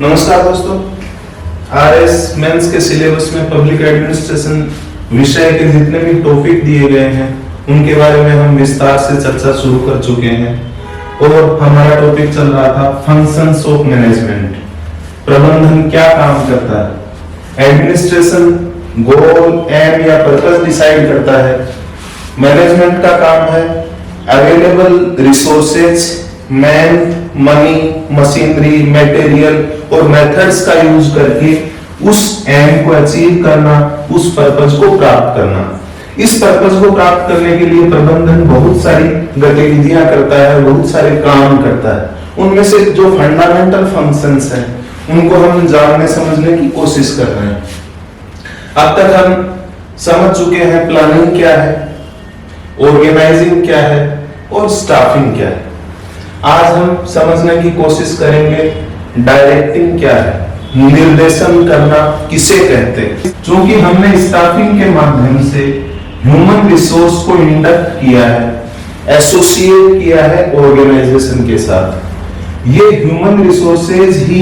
नमस्कार दोस्तों, RS mains के सिलेबस में पब्लिक एडमिनिस्ट्रेशन विषय के जितने भी टॉपिक दिए गए हैं उनके बारे में हम विस्तार से चर्चा शुरू कर चुके हैं और हमारा टॉपिक चल रहा था फंक्शंस ऑफ मैनेजमेंट। प्रबंधन क्या काम करता है? एडमिनिस्ट्रेशन गोल, एम या पर्पस डिसाइड करता है। मैनेजमेंट का काम है available resources, man, money, machinery, material और मेथड्स का यूज करके उस एम को अचीव करना, उस पर्पस को प्राप्त करना। इस पर्पस को प्राप्त करने के लिए प्रबंधन बहुत सारी गतिविधियां करता है, बहुत सारे काम करता है। उनमें से जो फंडामेंटल फंक्शंस हैं उनको हम जानने समझने की कोशिश कर रहे हैं। अब तक हम समझ चुके हैं प्लानिंग क्या है, ऑर्गेनाइजिंग क्या है और स्टाफिंग क्या है। आज हम समझने की कोशिश करेंगे डायरेक्टिंग क्या है, निर्देशन करना किसे कहते हैं। क्योंकि हमने स्टाफिंग के माध्यम से ह्यूमन रिसोर्स को इंडक्ट किया है, एसोसिएट किया है ऑर्गेनाइजेशन के साथ। ये ह्यूमन रिसोर्सेज ही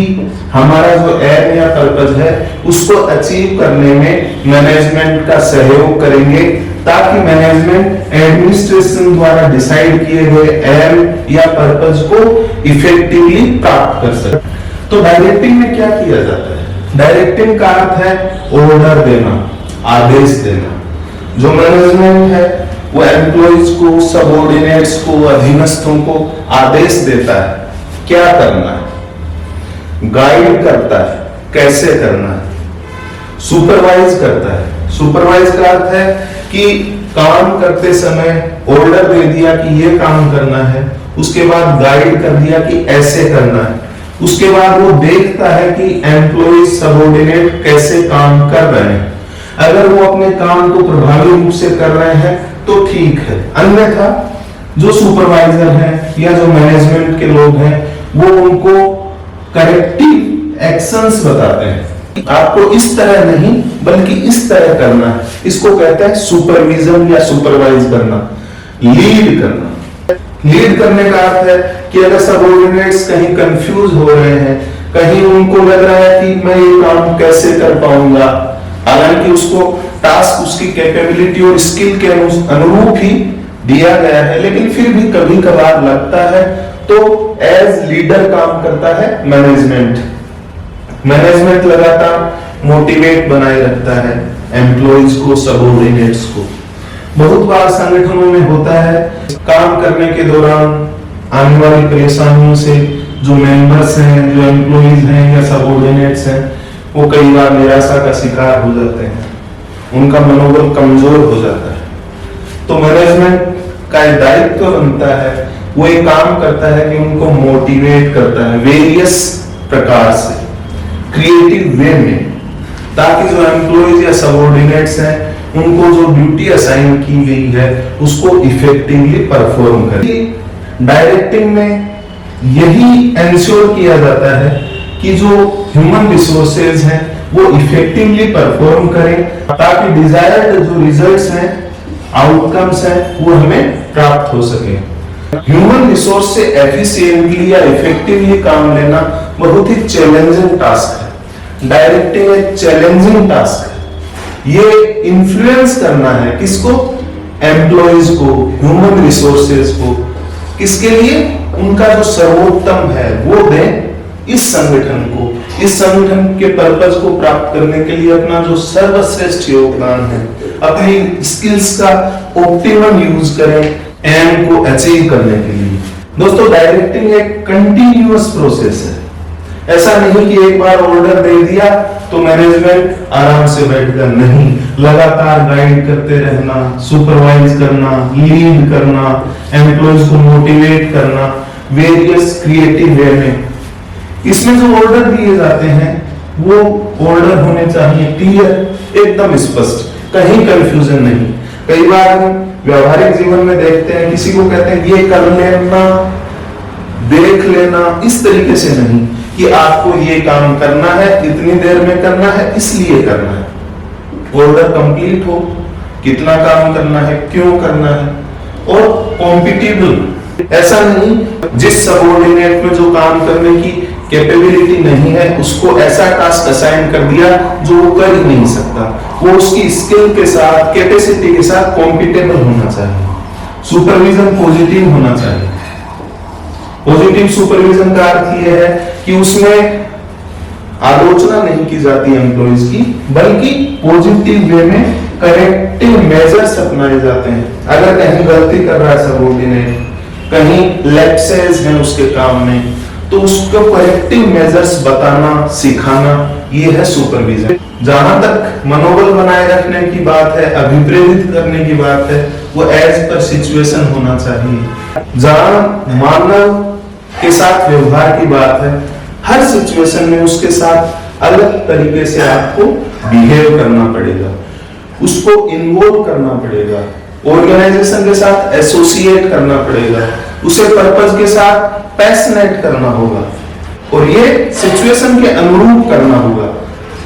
हमारा जो एम या पर्पस है उसको अचीव करने में मैनेजमेंट का सहयोग करेंगे, ताकि मैनेजमेंट एडमिनिस्ट्रेशन द्वारा डिसाइड किए गए एम या पर्पस को इफेक्टिवली प्राप्त कर सके। तो डायरेक्टिंग में क्या किया जाता है? डायरेक्टिंग का अर्थ है ऑर्डर देना, आदेश देना। जो मैनेजमेंट है वो एम्प्लॉइज को, सबऑर्डिनेट्स को, अधीनस्थों को आदेश देता है क्या करना है, गाइड करता है कैसे करना है, सुपरवाइज करता है। सुपरवाइज का अर्थ है कि काम करते समय ऑर्डर दे दिया कि ये काम करना है, उसके बाद गाइड कर दिया कि ऐसे करना है, उसके बाद वो देखता है कि एम्प्लॉय सबऑर्डिनेट कैसे काम कर रहे हैं। अगर वो अपने काम को प्रभावी रूप से कर रहे हैं तो ठीक है, अन्यथा जो सुपरवाइजर हैं या जो मैनेजमेंट के लोग हैं वो उनको करेक्टिव एक्शंस बताते हैं। आपको इस तरह नहीं बल्कि इस तरह करना है। इसको कहते हैं सुपरविजन या सुपरवाइज करना, लीड करना। लीड करने का अर्थ है कि अगर सबऑर्डिनेट्स कहीं कंफ्यूज हो रहे हैं, कहीं उनको लग रहा है कि मैं ये काम कैसे कर पाऊंगा, हालांकि उसको टास्क उसकी कैपेबिलिटी और स्किल के अनुरूप ही दिया गया है, लेकिन फिर भी कभी कभार लगता है, तो एज लीडर काम करता है मैनेजमेंट। मैनेजमेंट लगातार मोटिवेट बनाए रखता है एम्प्लॉइज को, सबऑर्डिनेट्स को। बहुत बार संगठनों में होता है काम करने के दौरान आने वाली परेशानियों से जो मेंबर्स हैं, जो एम्प्लॉइज हैं या सबऑर्डिनेट्स हैं, वो कई बार निराशा का शिकार हो जाते हैं, उनका मनोबल कमजोर हो जाता है। तो मैनेजमेंट का दायित्व बनता है, वो एक काम करता है कि उनको मोटिवेट करता है वेरियस प्रकार से, क्रिएटिव वे में, ताकि जो एम्प्लॉइज या सबऑर्डिनेट्स हैं उनको जो ड्यूटी असाइन की गई है उसको इफेक्टिवली परफॉर्म करें। डायरेक्टिंग में यही एंश्योर किया जाता है कि जो ह्यूमन रिसोर्सेज हैं वो इफेक्टिवली परफॉर्म करें, ताकि डिजायर्ड जो रिजल्ट्स हैं, आउटकम्स हैं, वो हमें प्राप्त हो सके। ह्यूमन रिसोर्स से एफिशिएंटली या इफेक्टिवली काम लेना बहुत ही चैलेंजिंग टास्क है। डायरेक्टिंग एक चैलेंजिंग टास्क है। ये इन्फ्लुएंस करना है किसको? एम्प्लॉइज को, ह्यूमन रिसोर्सेज को। किसके लिए? उनका जो सर्वोत्तम है वो दें इस संगठन को, इस संगठन के पर्पस को प्राप्त करने के लिए अपना जो सर्वश्रेष्ठ योगदान है, अपनी स्किल्स का ऑप्टिमम यूज करें एम को अचीव करने के लिए। दोस्तों, डायरेक्टिंग एक कंटिन्यूअस प्रोसेस है। ऐसा नहीं कि एक बार ऑर्डर दे दिया तो मैनेजमेंट आराम से बैठेगा, नहीं, लगातार गाइड करते रहना, सुपरवाइज करना, लीड करना, एम्प्लॉइज को मोटिवेट करना वेरियस क्रिएटिव वे में। इसमें जो ऑर्डर दिए जाते हैं वो ऑर्डर होने चाहिए क्लियर, एकदम स्पष्ट, कहीं कंफ्यूजन नहीं। कई बार हम व्यवहारिक जीवन में देखते हैं किसी को कहते हैं ये कर लेना, देख लेना, इस तरीके से नहीं कि आपको ये काम करना है, इतनी देर में करना है, इसलिए करना है। ऑर्डर कंप्लीट हो, कितना काम करना है, क्यों करना है, और कॉम्पिटिबल ऐसा नहीं जिस सबऑर्डिनेट में जो काम करने की कैपेबिलिटी नहीं है उसको ऐसा टास्क असाइन कर दिया जो वो कर ही नहीं सकता, वो उसकी स्किल के साथ कैपेसिटी के साथ कॉम्पिटेबल होना चाहिए। सुपरविजन पॉजिटिव होना चाहिए। पॉजिटिव सुपरविजन का अर्थ यह है कि उसमें आलोचना नहीं की जाती एम्प्लॉइज की, बल्कि पॉजिटिव वे में करेक्टिव मेजर्स अपनाए जाते हैं। अगर कहीं गलती कर रहा है सबऑर्डिनेट, कहीं लैप्सेस हैं उसके काम में, तो उसको करेक्टिव मेजर्स बताना, सिखाना, ये है सुपरविजन। जहां तक मनोबल बनाए रखने की बात है, अभिप्रेरित करने की बात है, वो एज पर सिचुएशन होना चाहिए। जहां मानव के साथ व्यवहार की बात है, हर सिचुएशन में उसके साथ अलग तरीके से आपको बिहेव करना पड़ेगा, उसको इन्वॉल्व करना पड़ेगा, ऑर्गेनाइजेशन के साथ एसोसिएट करना पड़ेगा, उसे पर्पस के साथ पैशनेट करना होगा और ये सिचुएशन के अनुरूप करना होगा।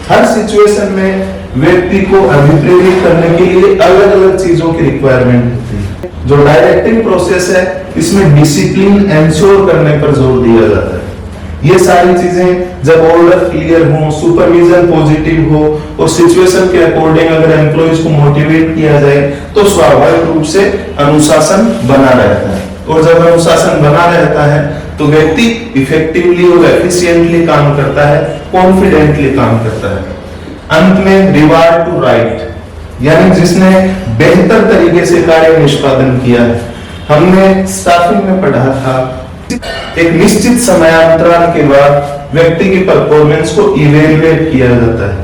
हर सिचुएशन में व्यक्ति को अभिप्रेरित करने के लिए अलग अलग चीजों की रिक्वायरमेंट होती है। जो डायरेक्टिंग प्रोसेस है इसमें डिसिप्लिन एंश्योर करने पर जोर दिया जाता है। ये सारी चीजें जब ऑर्डर क्लियर हो, सुपरविजन पॉजिटिव हो और सिचुएशन के अकॉर्डिंग अगर एम्प्लॉइज को मोटिवेट किया जाए तो स्वाभाविक रूप से अनुशासन बना रहता है। और जब अनुशासन बना रहता है तो व्यक्ति इफेक्टिवली और एफिशिएंटली काम करता है, कॉन्फिडेंटली काम करता है। अंत में रिवार्ड टू राइट, यानी जिसने बेहतर तरीके से कार्य निष्पादन किया है। हमने स्टाफिंग में पढ़ा था एक निश्चित समयांतराल के बाद व्यक्ति की परफॉर्मेंस को इवेल्युएट किया जाता है,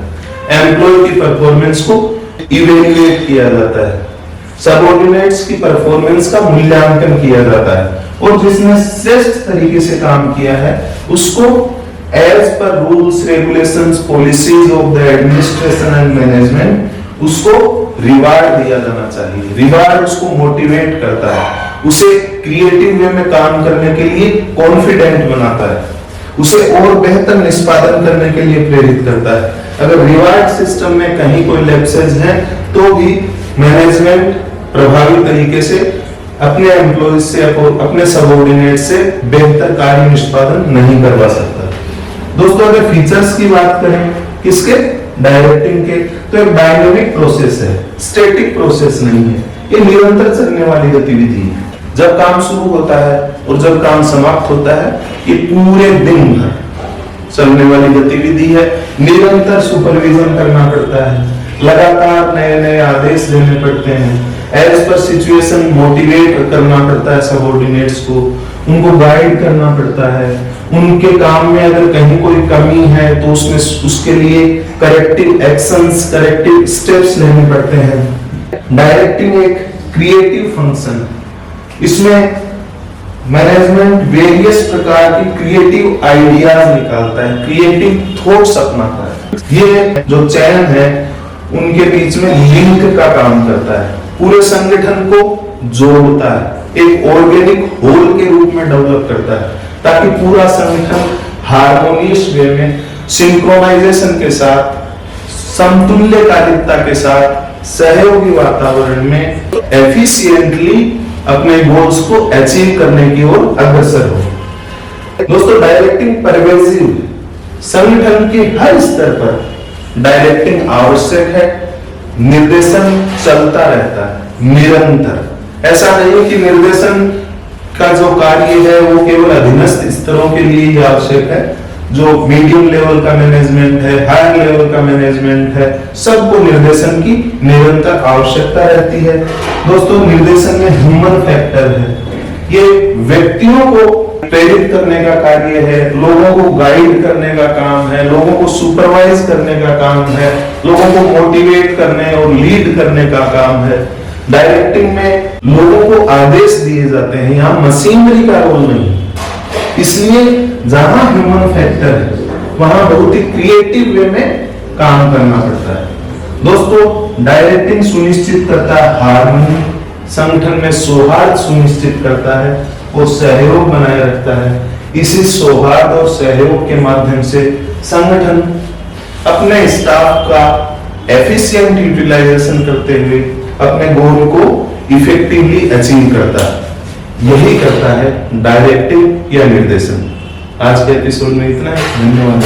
एम्प्लॉय की परफॉर्मेंस को इवेल्युएट किया जाता है, सबऑर्डिनेट्स की परफॉर्मेंस का मूल्यांकन किया जाता है और जिसने श्रेष्ठ तरीके से काम किया है उसको as per rules, regulations, policies of the administration and management उसको रिवार्ड दिया जाना चाहिए। रिवार्ड उसको मोटिवेट करता है, उसे क्रिएटिव वे में काम करने के लिए कॉन्फिडेंट बनाता है, उसे और बेहतर निष्पादन करने के लिए प्रेरित करता है। अगर रिवार्ड सिस्टम में कहीं कोई लैप्सेस है तो भी मैनेजमेंट प्रभावी तरीके से अपने एम्प्लॉइज से, अपने सबऑर्डिनेट से बेहतर कार्य निष्पादन नहीं करवा सकता। दोस्तों अगर फीचर्स की बात करें किसके, डायरेक्टिंग के, तो एक डायनेमिक प्रोसेस है, स्टैटिक प्रोसेस नहीं है, ये निरंतर चलने वाली गतिविधि है। जब काम शुरू होता है और जब काम समाप्त होता है ये पूरे दिन भर चलने वाली गतिविधि है। निरंतर सुपरविजन करना पड़ता है, लगातार नए नए आदेश देने पड़ते हैं, एज पर सिचुएशन मोटिवेट करना पड़ता है सबऑर्डिनेट्स को, उनको गाइड करना पड़ता है, उनके काम में अगर कहीं कोई कमी है तो उसमें उसके लिए करेक्टिव एक्शंस, करेक्टिव स्टेप्स लेने पड़ते हैं। डायरेक्टिंग एक क्रिएटिव फंक्शन, इसमें मैनेजमेंट वेरियस प्रकार की क्रिएटिव आइडियाज निकालता है, क्रिएटिव थॉट्स अपनाता है। ये जो चैन है उनके बीच में लिंक का काम करता है, पूरे संगठन को जोड़ता है, एक ऑर्गेनिक होल के रूप में डेवलप करता है ताकि पूरा संगठन हार्मोनियस वे में, सिंक्रोनाइजेशन के साथ, समतुल्यकालिकता के साथ, सहयोगी वातावरण में एफिशिएंटली अपने गोल्स को अचीव करने की ओर अग्रसर हो। दोस्तों डायरेक्टिंग परवेसिव, संगठन के हर स्तर पर डायरेक्टिंग आवश्यक है, निर्देशन चलता रहता है निरंतर। ऐसा नहीं कि निर्देशन का जो कार्य है वो केवल अधीनस्थ स्तरों के लिए ही आवश्यक है, जो मीडियम लेवल का मैनेजमेंट है, हायर लेवल का मैनेजमेंट है, सबको निर्देशन की निरंतर आवश्यकता रहती है। दोस्तों निर्देशन में ह्यूमन फैक्टर है, ये व्यक्तियों को प्रेरित करने का कार्य है, लोगों को गाइड करने का काम है, लोगों को सुपरवाइज करने का काम है, लोगों को मोटिवेट करने और लीड करने का काम है। डायरेक्टिंग में लोगों को आदेश दिए जाते हैं, यहाँ मशीनरी का रोल नहीं। इसलिए जहां ह्यूमन फैक्टर है वहां बहुत ही क्रिएटिव वे में काम करना पड़ता है। दोस्तों डायरेक्टिंग सुनिश्चित करता है हार्मनी, संगठन में सौहार्द सुनिश्चित करता है और सहयोग बनाए रखता है। इसी सौहार्द और सहयोग के माध्यम से संगठन अपने स्टाफ का एफिशिएंट यूटिलाइजेशन करते हुए अपने गोल को इफेक्टिवली अचीव करता है। यही करता है डायरेक्टिव या निर्देशन। आज के एपिसोड में इतना है। धन्यवाद।